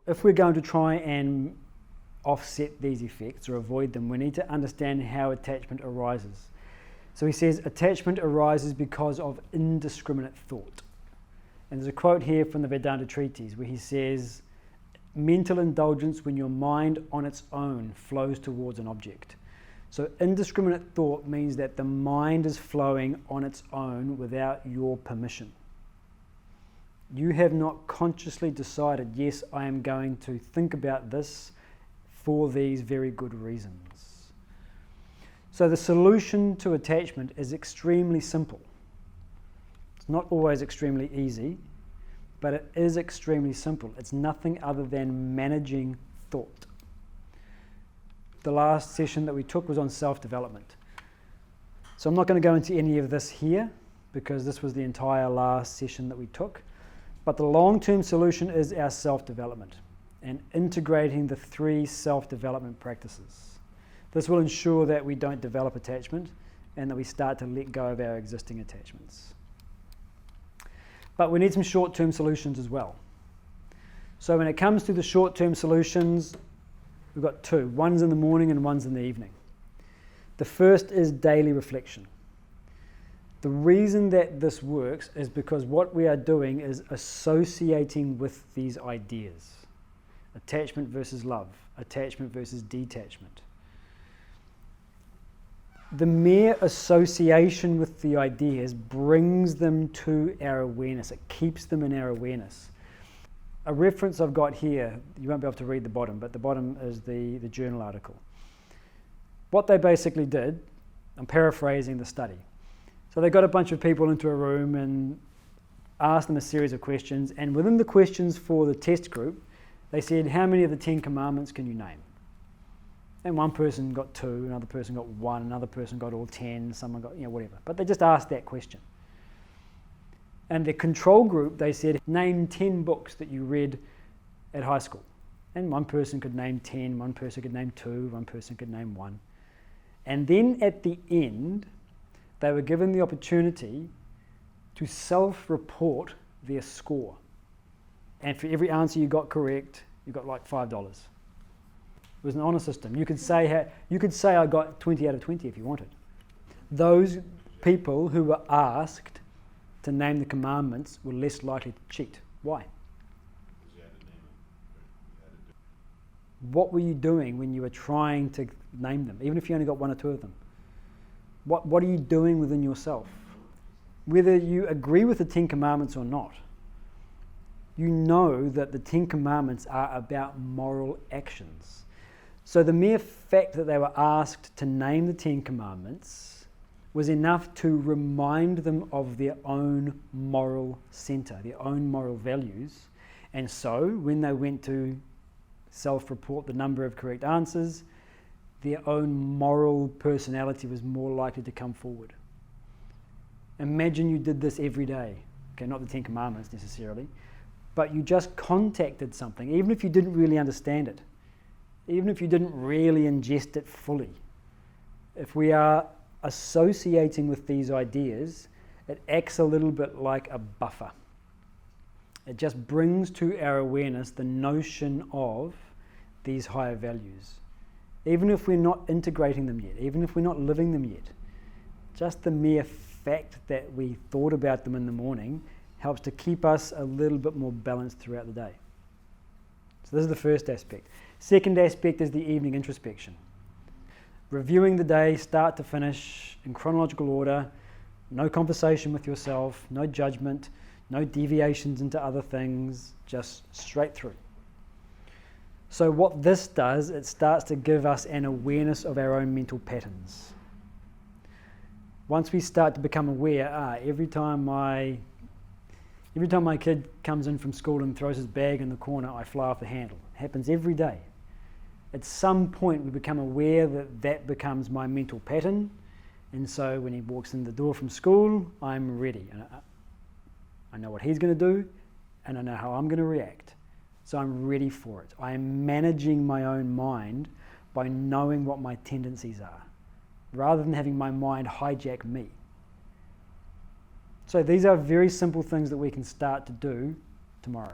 if we're going to try and offset these effects or avoid them, we need to understand how attachment arises. So he says, attachment arises because of indiscriminate thought. And there's a quote here from the Vedanta Treatise where he says, mental indulgence when your mind on its own flows towards an object. So indiscriminate thought means that the mind is flowing on its own without your permission. You have not consciously decided, yes, I am going to think about this for these very good reasons. So the solution to attachment is extremely simple. It's not always extremely easy, but it is extremely simple. It's nothing other than managing thought. The last session that we took was on self-development. So I'm not going to go into any of this here because this was the entire last session that we took. But the long-term solution is our self-development and integrating the 3 self-development practices. This will ensure that we don't develop attachment and that we start to let go of our existing attachments. But we need some short-term solutions as well. So when it comes to the short-term solutions, we've got 2. One's in the morning and one's in the evening. The first is daily reflection. The reason that this works is because what we are doing is associating with these ideas. Attachment versus love, attachment versus detachment. The mere association with the ideas brings them to our awareness. It keeps them in our awareness. A reference I've got here, you won't be able to read the bottom, but the bottom is the journal article. What they basically did, I'm paraphrasing the study. So they got a bunch of people into a room and asked them a series of questions, and within the questions for the test group, they said, how many of the 10 commandments can you name? And one person got 2, another person got 1, another person got all 10, someone got, whatever. But they just asked that question. And the control group, they said, name 10 books that you read at high school. And one person could name 10, one person could name 2, one person could name 1. And then at the end, they were given the opportunity to self-report their score. And for every answer you got correct, you got like $5. It was an honor system. You could say I got 20 out of 20 if you wanted. Those people who were asked to name the commandments were less likely to cheat. Why? What were you doing when you were trying to name them, even if you only got 1 or 2 of them? What are you doing within yourself? Whether you agree with the 10 commandments or not, you know that the 10 commandments are about moral actions. So the mere fact that they were asked to name the 10 commandments was enough to remind them of their own moral center, their own moral values. And so when they went to self-report the number of correct answers, their own moral personality was more likely to come forward. Imagine you did this every day. Okay, not the 10 commandments necessarily, but you just contacted something, even if you didn't really understand it, even if you didn't really ingest it fully. If we are associating with these ideas, it acts a little bit like a buffer. It just brings to our awareness the notion of these higher values. Even if we're not integrating them yet, even if we're not living them yet, just the mere fact that we thought about them in the morning helps to keep us a little bit more balanced throughout the day. So this is the first aspect. Second aspect is the evening introspection. Reviewing the day, start to finish, in chronological order, no conversation with yourself, no judgment, no deviations into other things, just straight through. So what this does, it starts to give us an awareness of our own mental patterns. Once we start to become aware, every time my kid comes in from school and throws his bag in the corner, I fly off the handle. It happens every day. At some point we become aware that that becomes my mental pattern, and so when he walks in the door from school, I'm ready. And I know what he's going to do, and I know how I'm going to react. So I'm ready for it. I am managing my own mind by knowing what my tendencies are, rather than having my mind hijack me. So these are very simple things that we can start to do tomorrow.